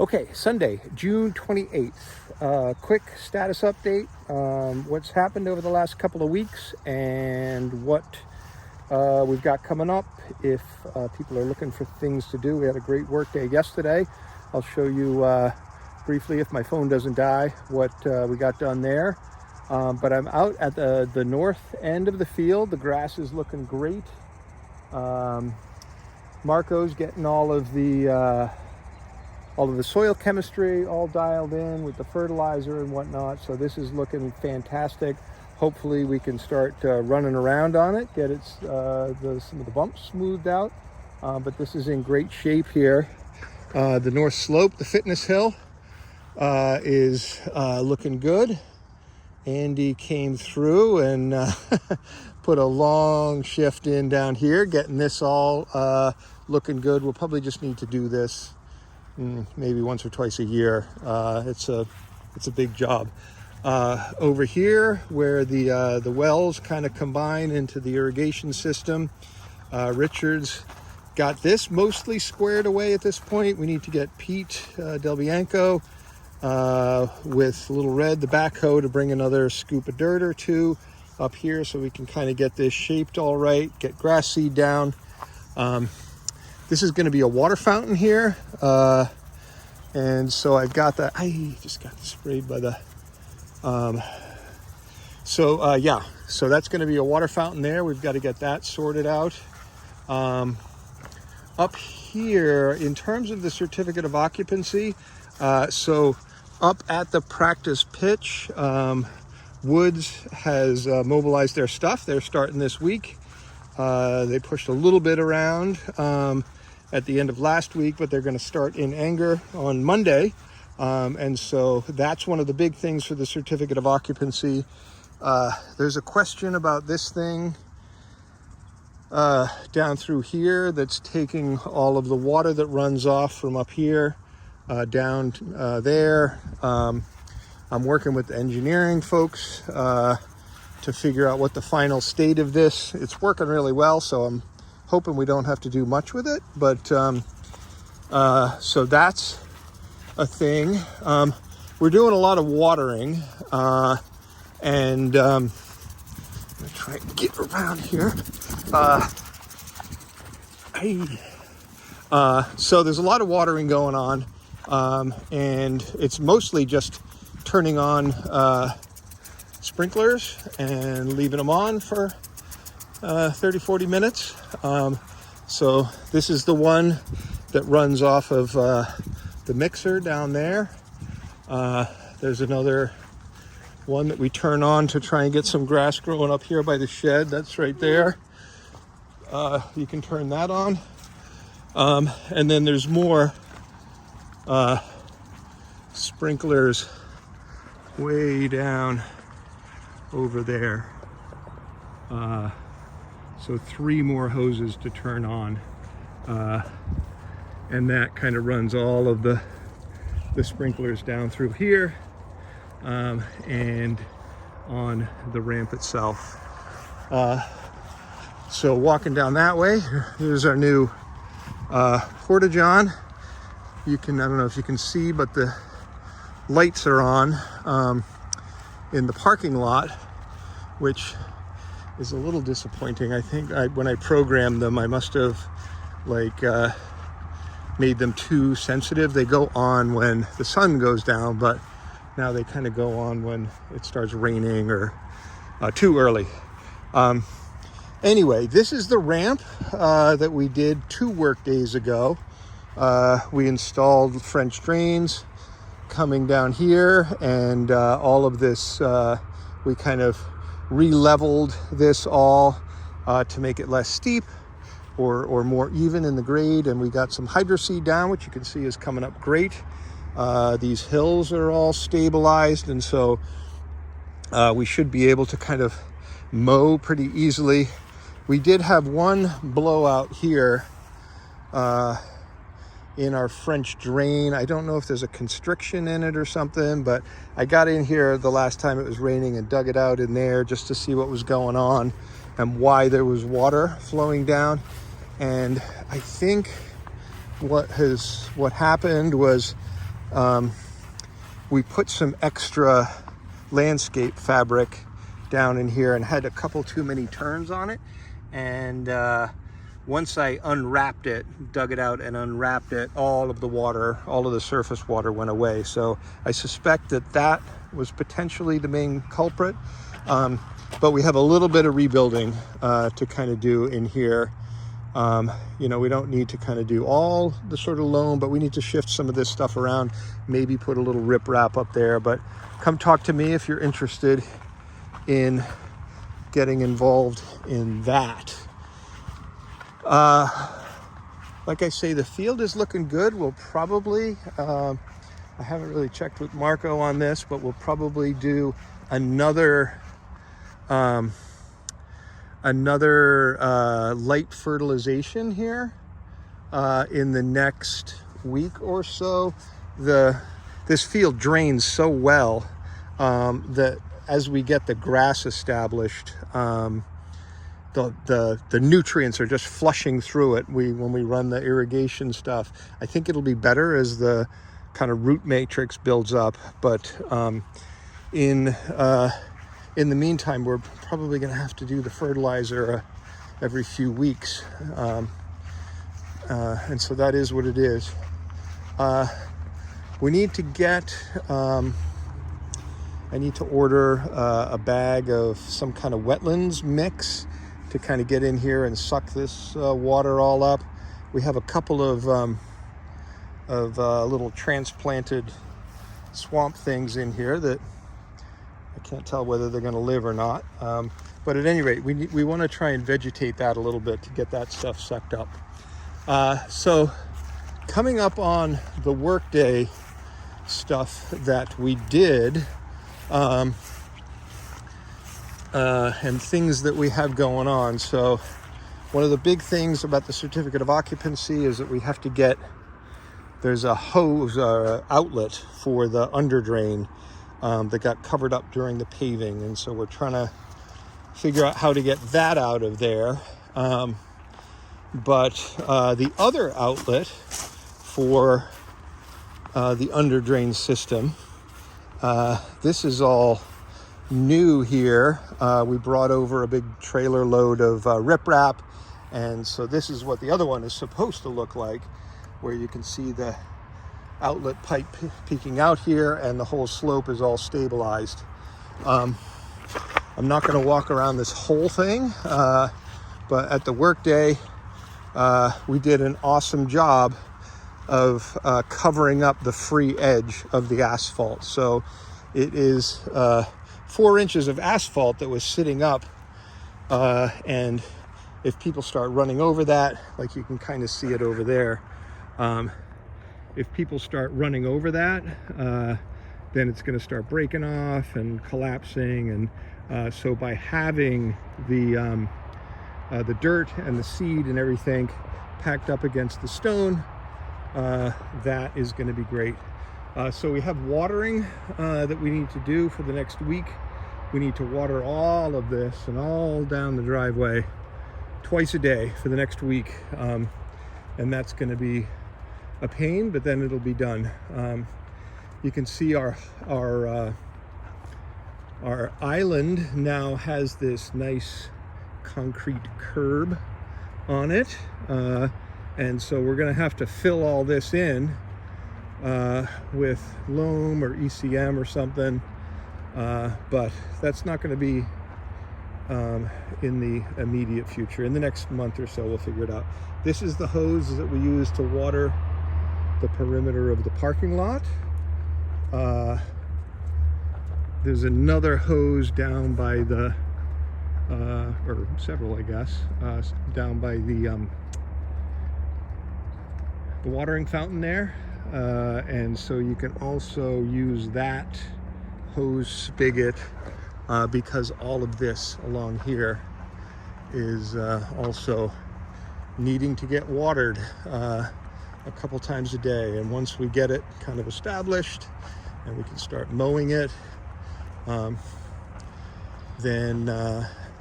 Okay, Sunday, June 28th. Quick status update. What's happened over the last couple of weeks and what we've got coming up. If people are looking for things to do, we had a great work day yesterday. I'll show you briefly, if my phone doesn't die, what we got done there. But I'm out at the north end of the field. The grass is looking great. Marco's getting all of the soil chemistry all dialed in with the fertilizer and whatnot. So this is looking fantastic. Hopefully we can start running around on it, get it some of the bumps smoothed out. But this is in great shape here. The north slope, the fitness hill, is looking good. Andy came through and put a long shift in down here, getting this all looking good. We'll probably just need to do this maybe once or twice a year. It's a big job. Over here, where the wells kind of combine into the irrigation system, Richard's got this mostly squared away at this point. We need to get Pete Del Bianco with Little Red, the backhoe, to bring another scoop of dirt or two up here so we can kind of get this shaped all right, get grass seed down. This is going to be a water fountain here. And so I've got that. I just got sprayed by the... So that's going to be a water fountain there. We've got to get that sorted out. Up here, in terms of the certificate of occupancy, so up at the practice pitch, Woods has mobilized their stuff. They're starting this week. They pushed a little bit around at the end of last week, but they're going to start in Anger on Monday. And so that's one of the big things for the certificate of occupancy. There's a question about this thing down through here that's taking all of the water that runs off from up here down there. I'm working with the engineering folks to figure out what the final state of this. It's working really well, so I'm hoping we don't have to do much with it. But so that's a thing. We're doing a lot of watering, and I'm gonna try and get around here. So there's a lot of watering going on, and it's mostly just turning on sprinklers and leaving them on for 30-40 minutes. So this is the one that runs off of the mixer down there. There's another one that we turn on to try and get some grass growing up here by the shed. That's right there. You can turn that on. And then there's more sprinklers way down over there. So 3 more hoses to turn on. And that kind of runs all of the sprinklers down through here and on the ramp itself. So walking down that way, here's our new porta-john. I don't know if you can see, but the lights are on in the parking lot, which is a little disappointing. I think when I programmed them, I must have made them too sensitive. They go on when the sun goes down, but now they kind of go on when it starts raining or too early. Anyway, this is the ramp that we did 2 work days ago. We installed French drains coming down here, and all of this, we kind of re-leveled this all to make it less steep or more even in the grade, and we got some hydro seed down, which you can see is coming up great. These hills are all stabilized, and so we should be able to kind of mow pretty easily. We did have one blowout here in our French drain. I don't know if there's a constriction in it or something, but I got in here the last time it was raining and dug it out in there just to see what was going on and why there was water flowing down. And I think what happened was we put some extra landscape fabric down in here and had a couple too many turns on it. And once I unwrapped it, dug it out and unwrapped it, all of the water, all of the surface water went away. So I suspect that that was potentially the main culprit. But we have a little bit of rebuilding to kind of do in here. You know, we don't need to kind of do all the sort of loam, but we need to shift some of this stuff around, maybe put a little riprap up there. But come talk to me if you're interested in getting involved in that. Like I say, the field is looking good. We'll probably, I haven't really checked with Marco on this, but we'll probably do another light fertilization here in the next week or so. This field drains so well that as we get the grass established, the nutrients are just flushing through it. When we run the irrigation stuff, I think it'll be better as the kind of root matrix builds up. But in the meantime, we're probably going to have to do the fertilizer every few weeks. And so that is what it is. We need to get, I need to order a bag of some kind of wetlands mix to kind of get in here and suck this water all up. We have a couple of little transplanted swamp things in here that I can't tell whether they're going to live or not. But at any rate, we want to try and vegetate that a little bit to get that stuff sucked up. So coming up on the workday stuff that we did, and things that we have going on. So one of the big things about the certificate of occupancy is that we have to get, there's a hose outlet for the under drain that got covered up during the paving. And so we're trying to figure out how to get that out of there. But the other outlet for the under drain system, this is all new here. We brought over a big trailer load of riprap, and so this is what the other one is supposed to look like, where you can see the outlet pipe peeking out here and the whole slope is all stabilized. I'm not going to walk around this whole thing, but at the workday we did an awesome job of covering up the free edge of the asphalt. So it is 4 inches of asphalt that was sitting up, and if people start running over that, like you can kind of see it over there, if people start running over that, then it's going to start breaking off and collapsing. And so by having the dirt and the seed and everything packed up against the stone, that is going to be great. So we have watering that we need to do for the next week. We need to water all of this and all down the driveway twice a day for the next week. And that's going to be a pain, but then it'll be done. You can see our island now has this nice concrete curb on it. And so we're going to have to fill all this in with loam or ECM or something, but that's not going to be in the immediate future. In the next month or so, we'll figure it out. This is the hose that we use to water the perimeter of the parking lot. There's another hose down by the, or several, I guess, down by the watering fountain there. And so you can also use that hose spigot because all of this along here is also needing to get watered a couple times a day. And once we get it kind of established and we can start mowing it, then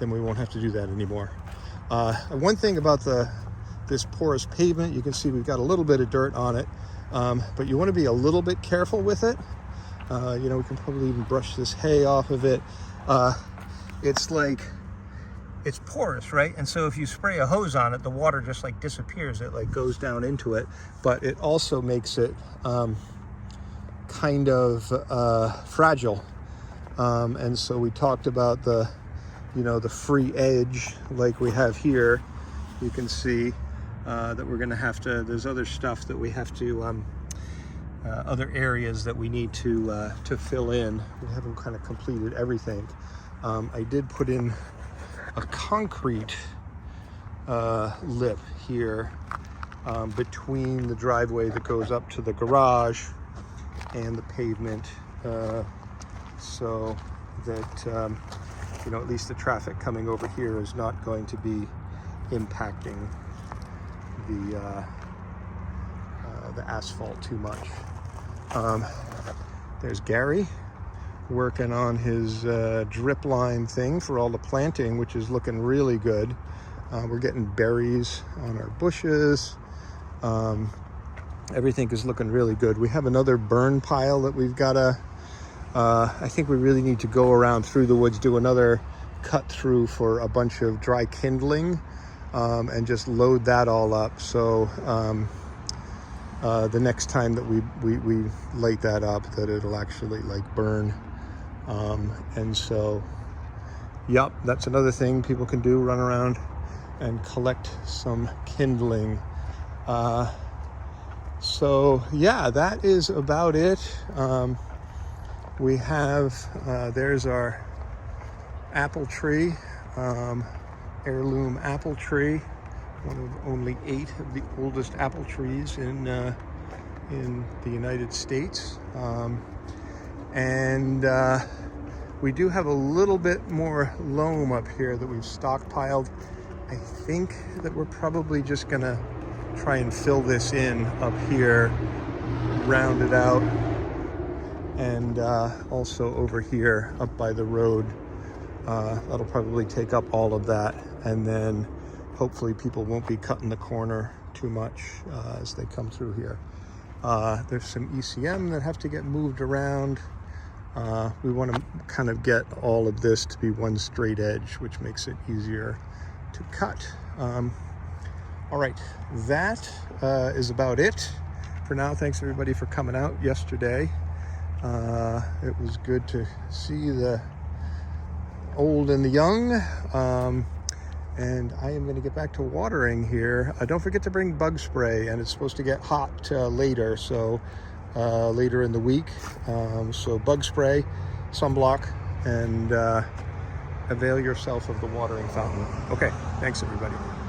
we won't have to do that anymore. One thing about this porous pavement, you can see we've got a little bit of dirt on it. but you want to be a little bit careful with it. You know, we can probably even brush this hay off of it. It's like, it's porous, right? And so if you spray a hose on it, the water just like disappears. It like goes down into it, but it also makes it kind of fragile. And so we talked about the, you know, the free edge like we have here. You can see that we're going to have to, there's other stuff that we have to, other areas that we need to fill in. We haven't kind of completed everything. I did put in a concrete lip here between the driveway that goes up to the garage and the pavement, so that you know, at least the traffic coming over here is not going to be impacting the asphalt too much. There's Gary working on his drip line thing for all the planting, which is looking really good. We're getting berries on our bushes. Everything is looking really good. We have another burn pile that we've got to, I think we really need to go around through the woods, do another cut through for a bunch of dry kindling, and just load that all up. So the next time that we light that up, that it'll actually like burn. And so, yep, that's another thing people can do, run around and collect some kindling. So yeah, that is about it. We have, there's our apple tree, heirloom apple tree, one of only 8 of the oldest apple trees in the United States. And we do have a little bit more loam up here that we've stockpiled. I think that we're probably just gonna try and fill this in up here, round it out, and also over here up by the road. That'll probably take up all of that, and then hopefully people won't be cutting the corner too much as they come through here. There's some ECM that have to get moved around. We want to kind of get all of this to be one straight edge, which makes it easier to cut. All right, that is about it for now. Thanks everybody for coming out yesterday. It was good to see the old and the young. And I am going to get back to watering here. Don't forget to bring bug spray, and it's supposed to get hot later, so later in the week. So bug spray, sunblock, and avail yourself of the watering fountain. Okay, thanks everybody.